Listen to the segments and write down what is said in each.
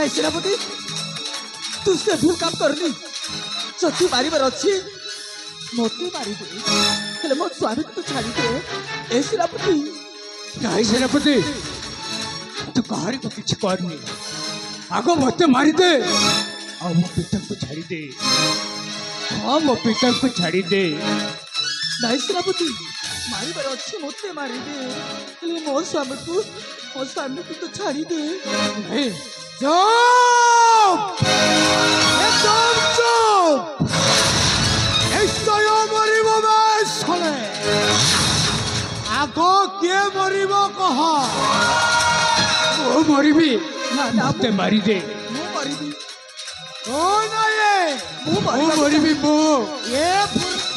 नहीं सेनापति तू से भूल काम करनी जति मारिबार अच्छी मते मारी दे हेले मो स्वामी को तो छाड़ी दे ए सेनापति नहीं सेनापति तू कहारी को किसी करनी आगो मते मारी दे और मो पिता को छाड़ी दे हाँ मो पिता को छाड़ी दे नहीं सेनापति मारिबार अच्छी मते मारी दे हेले मो स्वामी को तो छाड़ी दे नहीं चुप एकदम चुप निश्चय मरिब बेसले आगो किए मरिब कह ओ मरिबी मते मारी दे मु मारिबी ओ नहीं मु मरिबी मु ए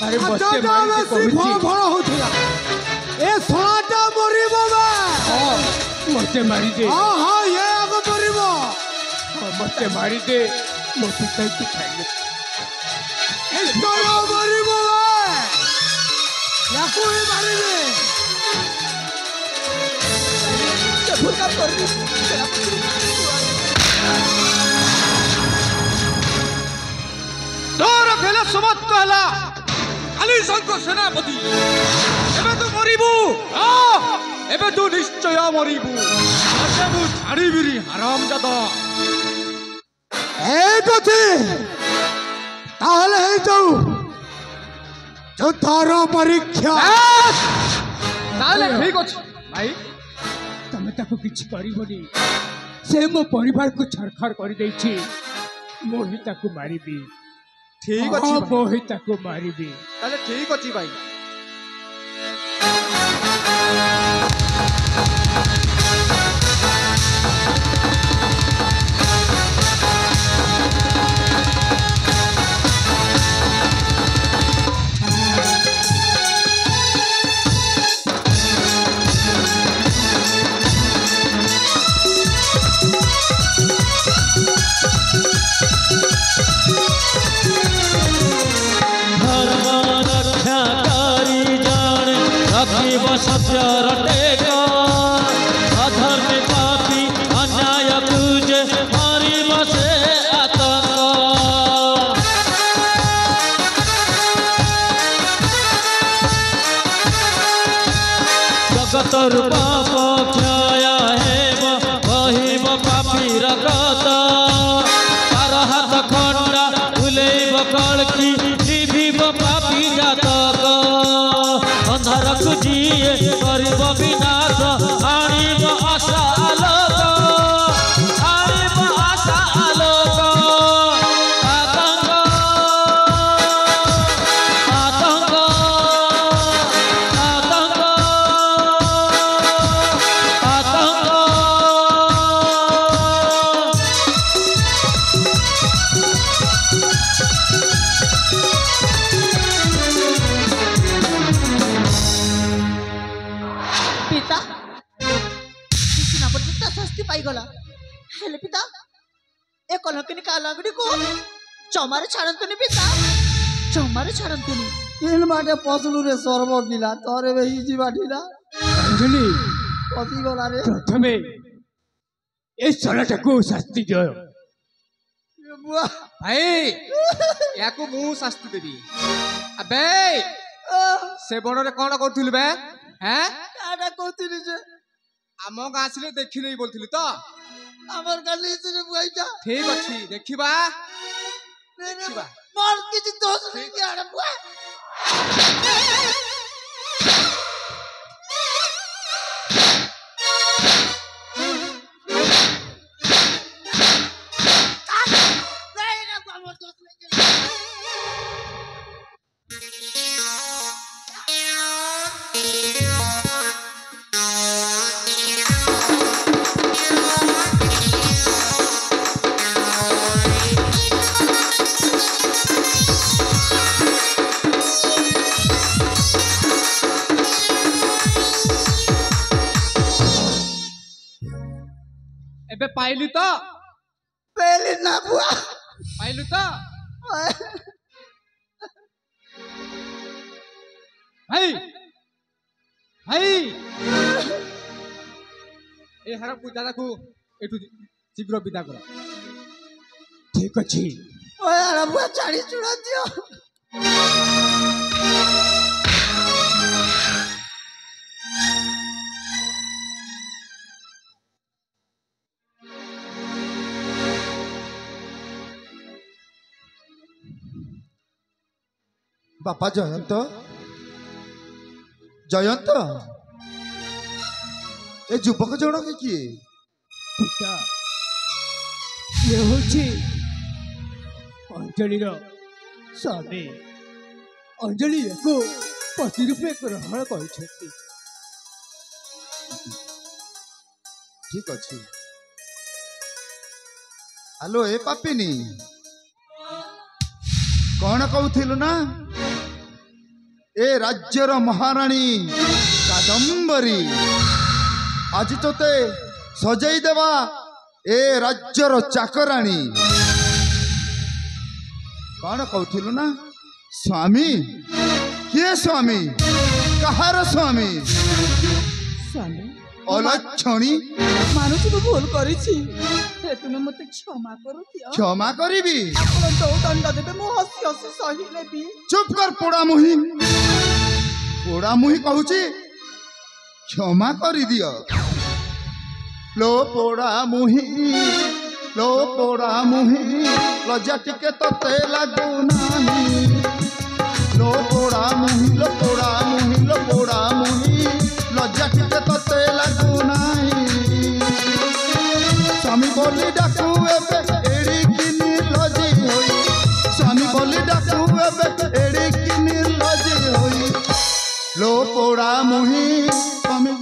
अरे मते मारी दे कहूची भण होथिला ए सोनाटा मरिब बा हां मते मारी दे हां हां ये आगो मरिब मते मारी दे मो पिता को छाड़ दे निश्चय मरिब याकू ही मारी दे भूल काम करनी सेनापति तोर भेले समत हला काली संग सेनापति एबे तू मरिबू एबे तू निश्चय मरिबू आसे मु छाड़ीबिरी हरामजादा एक अच्छे ताहले है जाऊ जो तारो परीक्षा ताले ठीक अछि भाई तमे ताको किछि करिबोनी से मो परिवार को छरखर कर देछि मोहिता को मारिबी ठीक अछि मोहिता को मारिबी ताले ठीक अछि भाई सत्यर टेका अधर्म पापी अन्याय पूजे हरि बसे आतंक जगतर पाप क्षय हेब बहिब पापी रगत तार हाथ खंडा भुलेब कलकी जीविब पापी जातक अंधारक जीए करिब विनाश आनिब आशा आलोक आनिब आशा आलोक आतंक आतंक आतंक आतंक पिता सेनापति ता शास्ति पाई गला हेले पिता ए कलंकिनी कालंगड़ी को चमारे छाड़ंतुनी पिता चमारे छाड़ंतुनी इल माटे पसलू रे सर्व गिला तोरे वे हिजी बाटिला अंजलि पसी गला रे प्रथमे ए सराटा को शास्ति दियो बुआ भाई याको मु शास्ति देबी अबे से बड़ रे कोन करथुल बे हैं काटा कोतिनी जे आम गाँ आसिले देखि नहीं बोलथिलि तो हमर गली से बुआइता ठीक अछि देखिबा देखिबा मोर किछि दोष नहीं के आरे बुआ एबे पाइलु तो पहले ना बुआ पाइलु तो भाई भाई ए हरा पूजा को एटू शीघ्र विदा कर ठीक अच्छी ओए अरबुआ चाड़ी चुड़ा दियो बापा जयंत जयंत ए युवक जनक किए पिता ये होची अंजलिर स्वामी अंजलि को पति रूपे ग्रहण कर ठीक अच्छे हेलो ए पापिनी कौन कहूलु ना ए राज्यर महाराणी कादंबरी आज तोते सजाई देवा ए राज्यर चाकराणी कौन कहूलु ना स्वामी किए स्वामी कहार स्वामी स्वामी अलक्षणी मानुची तो भूल करिछि हे तुमे मते क्षमा करू दियो क्षमा करीबी आपण तो दंड देबे मो हसी हसी सही लेबी चुप कर पोड़ा मुही कहूची क्षमा करी दियो लो पोड़ा मुही लज्जा टिके तते लागू नाही लो पोड़ा मुही लज्जा टिके तते लागू नाही स्वामी बोली डाकू एबे एड़ी किनी लजी होई स्वामी बोली डाकू एबे एड़ी किनी लजी होई लो पोड़ा मुही स्वामी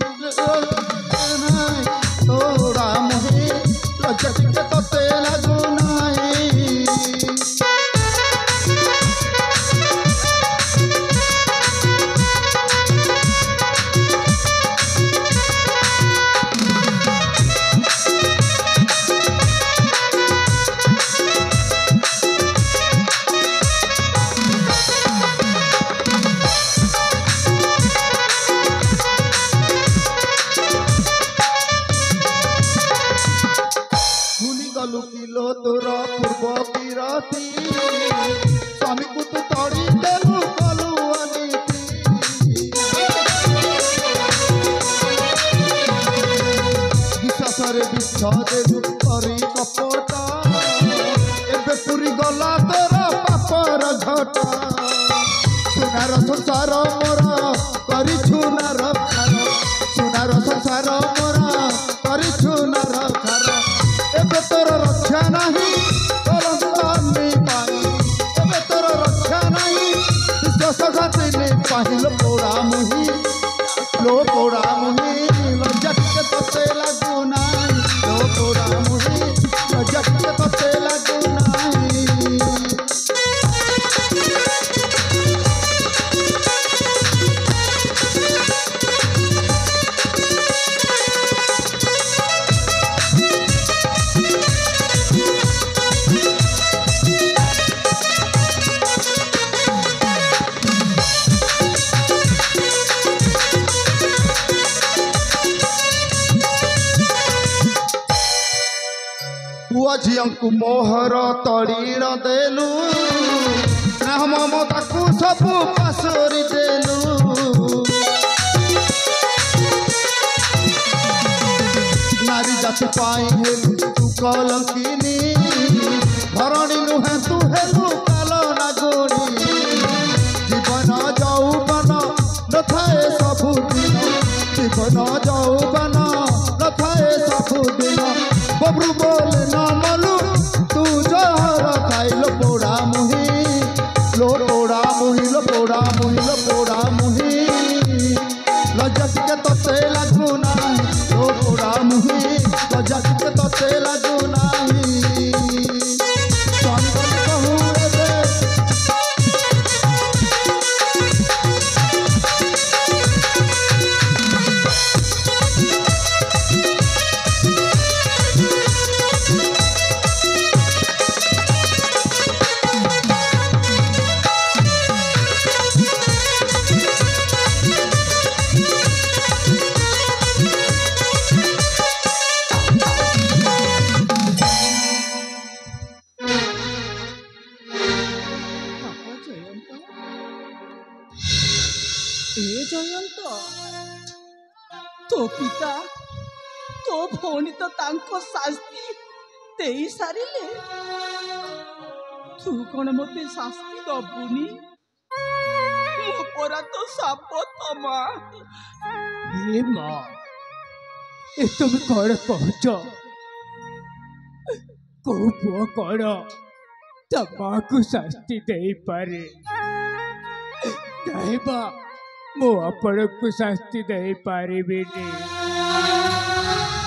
तोड़ा मुही लज्जा टिके तते लागू नाही लुकिलो तोर पूर्व किरती स्वामी को तू तड़ी देलु कलु अनीति विश्वास रे विश्व देलु करी कपट एबे पूरी गला तोर पापर घट सुनार संसार मोर करी सुनार खार सुनार संसार मोर करी सुनार खार एबे तोर रक्षा नहीं कलंकानी पाई एबे तोर रक्षा नहीं विश्वासघाती नहीं पाई लो पोड़ा मुही लज्जा टिके तते लागू नाही लो पोड़ा मुही लज्जा टिके तते लागू नाही पुआ झियांकु मोहर तड़ीर देलु स्नेह ममता को सबु पासोरी देलु नारी जाति पाई हेलु तू कलंकिनी धरणी नुहे तू हेलु काल नागोनी जीवन यौवन नथाए सबुदिन जीवन यौवन नथाए सबुदिन बबरू बोले न मलू तू जहर खाइल पोड़ा मुही लो पोड़ा मुही लज्जा टिके तते लागू नाही लो पोड़ा मुही लज्जा टिके तते लागू नाही स्वामी बोले कहू एबे ए जयंत तो पिता तो भौणी तो तांको शास्ति देई सारिले तू कौन मते शास्ति दबुनी मो परा तो साप तमा हे माँ ए तुम कौन पहुंच को पुआ कौन तमा को शास्ति दे पारे नहीं बा मो आपण को शास्ति दे पारे बेनी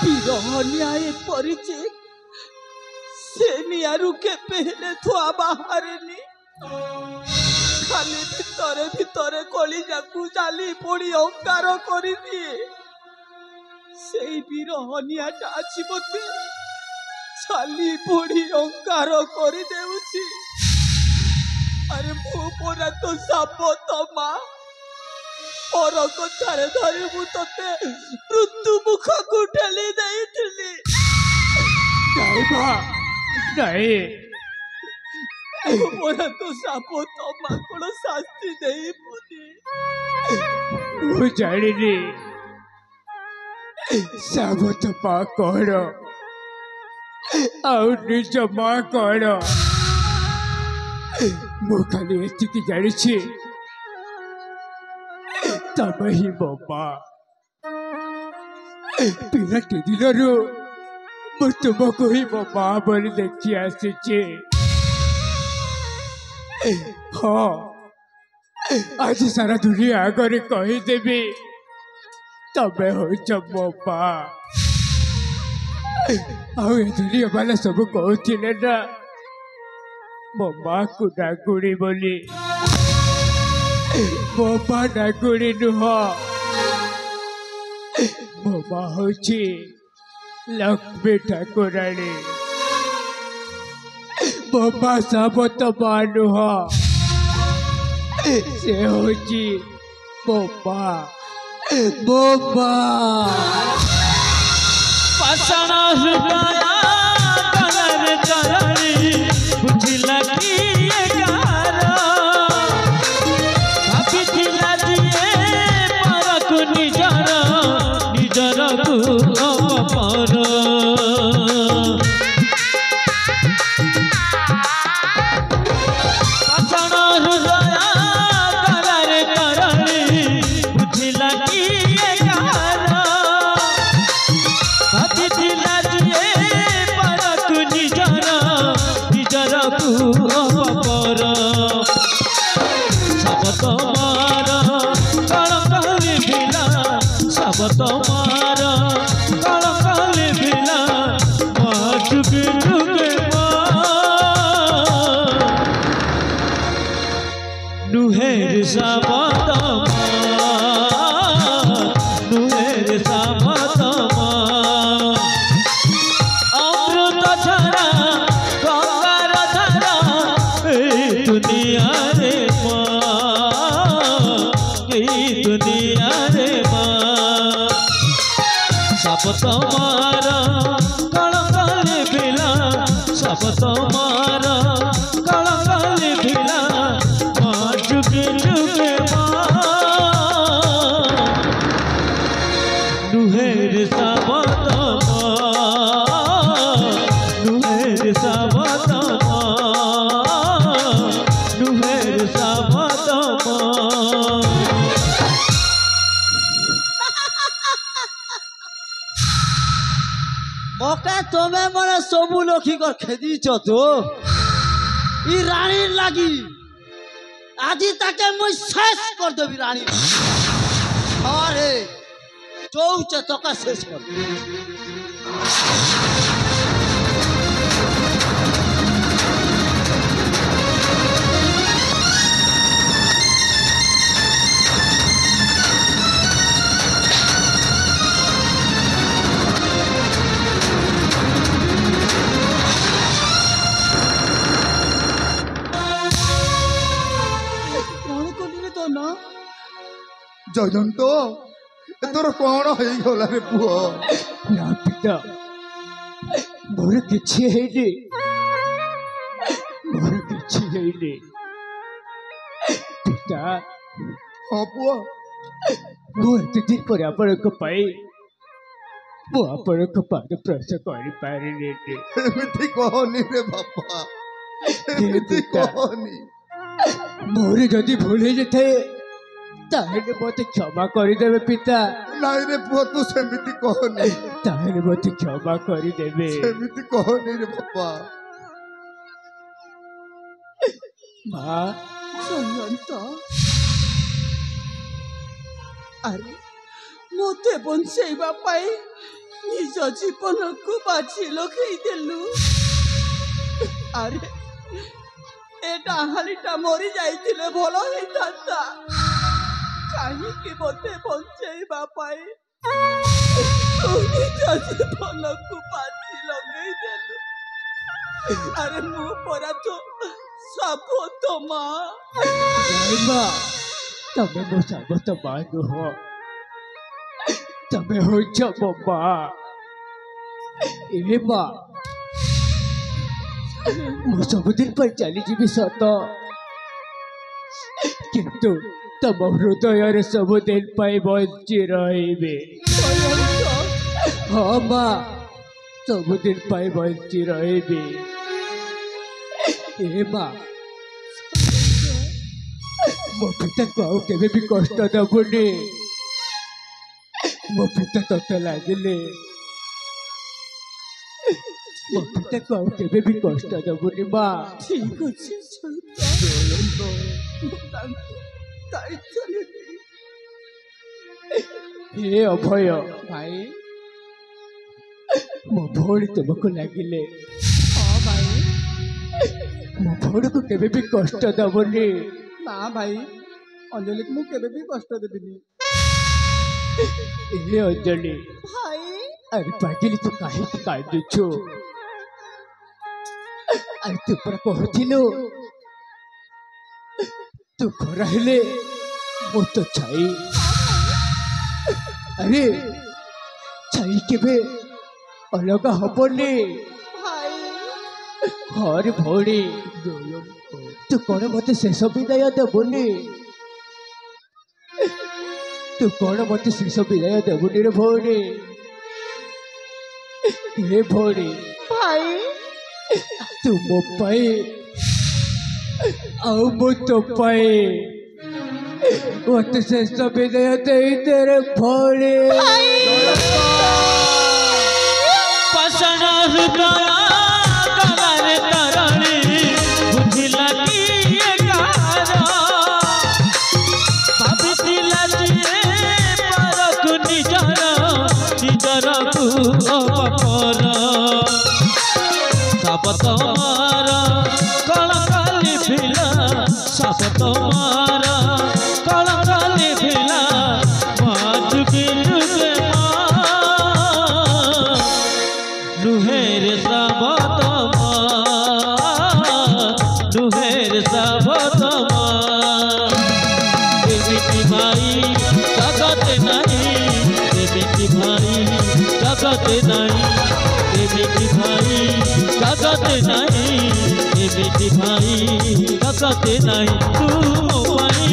न्याय परिचे से नियारू के पहले थुआ बाहर नी खाली भितरे भितरे कली जाकू जाली पड़ी अंकार करी दिए सेई बिरहनियाटा अछि मते चाली पड़ी अंकार करी देउछि अरे मो परा तो साप तमा और कथारे धरी मु तते मृत्यु मुख को ठेली देइथिली नहीं बा नहीं मोरा तो साप तमा कोन शास्ति देई पुनी वो जानिनी साप तमा कौन आउ निज माँ कौन मु खाली एतिकी जानिछि तब ही बाबा पिलाटी दिलरू मु तुमको ही बाबा बोली देखी आसीचे हाँ आज सारा दुनिया आगे कहीदेवी तबे हो बाबा आउ ए दुनिया वाला सब कहते ना मो माँ को डाकुड़ी बोली बाबा डाकुड़ी नुह मो माँ हूँ लक्ष्मी ठाकुराणी बाबा साबत माँ नुह से हूँ बाबा बाबा पाषाण हृदय कलर करणी बुझिला कि ये गार भाबिथिला जिए परकु निजर को अपर पाषाण हृदय कलर करणी बुझिला कि ये गार भाबिथिला जिए परकु निजर को अपर सब तमार कलकली भिला सब तमार कलकली भिला माँ चुके चुके नुहेर साबत नुहेर साबत अमृत झरा गंगार धारा ए दुनिया रे दुनिया रे माँ सब तमार कलकली भिला सब तमार कलकली भिला माँ चुके चुके नुहेर साबत नुहेर साबत नुहेर साबत मके तुम्हें मने सबू लखी कर खेदी तो ई रानी लागी आज ताके मुई शेष कर देबी रानी अरे चौचे तका शेष कर जयंत तोर कौन हो गला रे पुओ ना पिता मोर किछि हेनी मोर किछि हेनी पिता हाँ पुओ ମୁଁ ଏତେ ଦିନ ପରେ ଆପଣଙ୍କ ପାଇଁ ମୁଁ ଆପଣଙ୍କ ପାଦ ସ୍ପର୍ଶ କରିପାରିନି। ଏମିତି କହନି ରେ ବାପା, ଏମିତି କହନି। ମୋର ଯଦି ଭୁଲ ହେଇଯାଇଥାଏ ତାହେଲେ ମୋତେ କ୍ଷମା କରିଦେବେ ପିତା। ନାଇଁ ରେ ପୁଅ, ତୁ ସେମିତି କହନି, ତାହେଲେ ମୋତେ କ୍ଷମା କରିଦେବେ। ସେମିତି କହନି ରେ ବାପା। ମା ଜୟନ୍ତ, ଆରେ ମୋତେ ବଞ୍ଚେଇବା ପାଇଁ ନିଜ ଜୀବନକୁ ବାଜି ଲଗେଇଦେଲୁ। ଆରେ ଏ ଡାହାଣୀଟା ମରି ଯାଇଥିଲେ ଭଲ ହେଇଥାନ୍ତା। କାହିଁକି ମୋତେ ବଞ୍ଚେଇବା ପାଇଁ ତୁ ନିଜ ଜୀବନକୁ ବାଜି ଲଗେଇଦେଲୁ? ଆରେ ମୁଁ ପରା ତ ସାବତ ମା। ମା ତମେ ମୋ ସାବତ ମା ନୁହଁ, ତମେ ହଉଛ ମୋ ମା। ଏ ମା, ମୁଁ ସବୁଦିନ ପାଇଁ ଚାଲିଯିବି ସତ, କିନ୍ତୁ ତମ ହୃଦୟରେ ସବୁଦିନ ପାଇଁ ବଞ୍ଚି ରହିବି। ହଁ ମା, ସବୁଦିନ ପାଇଁ ବଞ୍ଚି ରହିବି। ଏ ମା, ମୋ ପିତାକୁ ଆଉ କେବେ ବି କଷ୍ଟ ଦେବୁନି। ମୋ ପିତା ତତେ ଲାଗିଲେ ମୋ ପିତାକୁ ଆଉ କେବେ ବି କଷ୍ଟ ଦେବୁନି ମା। ଠିକ ଅଛି ଦାୟିତ୍ୱ ନେବି। ହେ ଅଭୟ ଭାଇ, ମୋ ଭଉଣୀ ତୁମକୁ ଲାଗିଲେ ହଁ ଭାଇ। ମୋ ଭଉଣୀକୁ କେବେ ବି କଷ୍ଟ ଦେବୁନି। ନା ଭାଇ, ଅଞ୍ଜଲିକୁ ମୁଁ କେବେ ବି କଷ୍ଟ ଦେବିନି। ହେ ଅଞ୍ଜଳି, ଭାଇ ଆରେ ପାଗିଲି ତୁ କାହିଁକି କାନ୍ଦୁଛୁ? ଆରେ ତୁ ପରା କହୁଥିଲୁ ତୁ ଖରା ହେଲେ ମୁଁ ତ ଛାଇ। ଆରେ ଛାଇ କେବେ ଅଲଗା ହବନି। ଭାଇ ହରେ ଭଉଣୀ, ତୁ କଣ ମତେ ଶେଷ ବିଦାୟ ଦେବୁନି? ତୁ କଣ ମତେ ଶେଷ ବିଦାୟ ଦେବୁନି ରେ ଭଉଣୀ? ହେ ଭଉଣୀ, ଭାଇ ତୁ ମୋ ପାଇଁ ଆଉ ମୁଁ ତୋ ପାଇଁ ମତେ ଶେଷ ବିଦାୟ ଦେଇଦେ ରେ ଭଉଣୀ। ପାଷାଣ ହୃଦୟ ଗଲାରେ ତରଳି ବୁଝିଲା କି ଏ ଗାର ଭାବିଥିଲା ଯିଏ ପରକୁ ନିଜର ନିଜରକୁ ଅପର ସାବତ ମାର କଳକାଲି ଭିଲା ସାବତ ମାର କଳକାଲି ଭିଲା ମା ଯୁଗେ ଯୁଗେ ମା নুহের সাবতমা নুহের সাবতমা এমিতি ভাই জগতে নাই এমিতি ভাই জগতে নাই এমিতি ভাই জগতে নাই এমিতি ভাই জগতে নাই তু ভাই